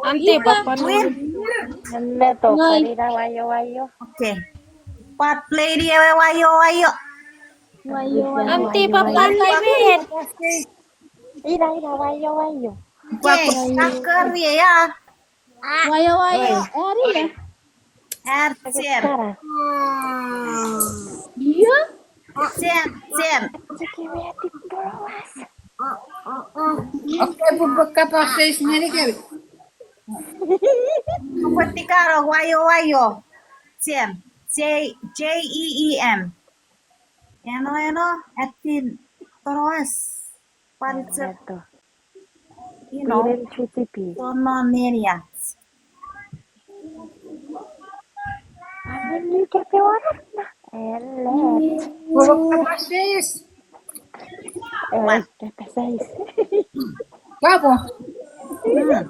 Ante papa Me toca ir a Guayo Guayo. Okay. What play dia wayo wayo. Ante papa David. Ira, Guayo Guayo. Okay. Taker dia ya. Wayo wayo. Ari ya. Sir. Iya. Sir. Oke, buka pasta sendiri kan? Petikaro, wayo wayo. Jem. Jem. Eno, etin terus. Paricet, Eto. you know, Piren cuci pi. tononeria. Amin kape warna. Elet. Puro kapatid. Kape sais. Kapo. Hmm.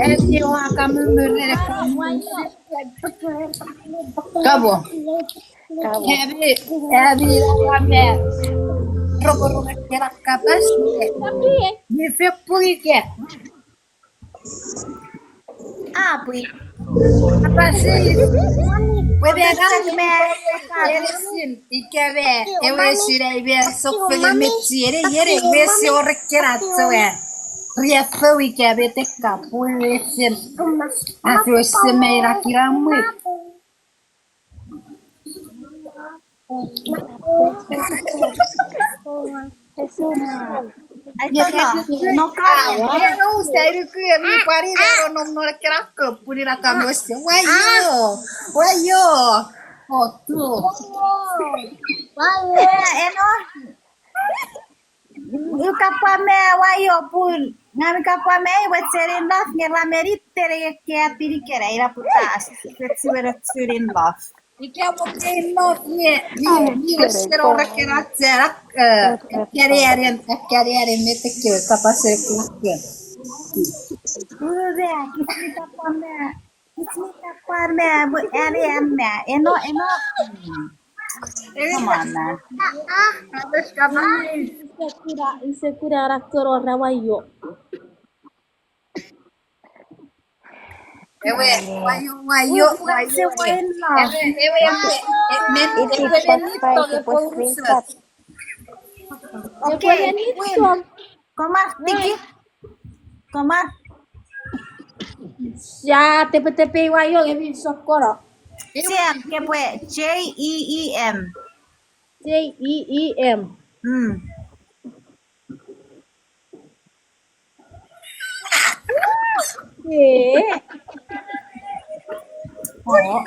Edi wa kami murere kami. Wayo. Kapo. Kawo. Ebi kami. Robo kira kapas. Tapi Di fepuri ke. Apui. Kapatid. Pwede Petik kami. me. Eresin. Ikabe. Ewe sire ibe sokfele metiere. Yere ibe si orkera tsoe. Riefo ikabe te kapu eresin. Ato esemeira kiramui. Eso. I don't know. No problem. Eu sério que me parece não não era campo de na cabeça. Uaio. Oh, tu. Eno. Eu kapame wayo pun. Ngami kapame buat serin love ngira merit tere ke apiri kera ira putas. Let's serin love. E que é porque não tinha ser hora que era zero. Querer mete que capaz de que. Ude, kismi kapame bu ere emme. Eno. Come on man. Habis kamu. insecura araktor ora wayo. Ewe, wayo. Se wain love. Ewe, Iti Spotify tipo screenshot. Okay. Win. Komar tiki. Komar. Ya tepe wayo ebi sokoro. Jem que fue Jem. Jem. Hmm. Eh. Oh.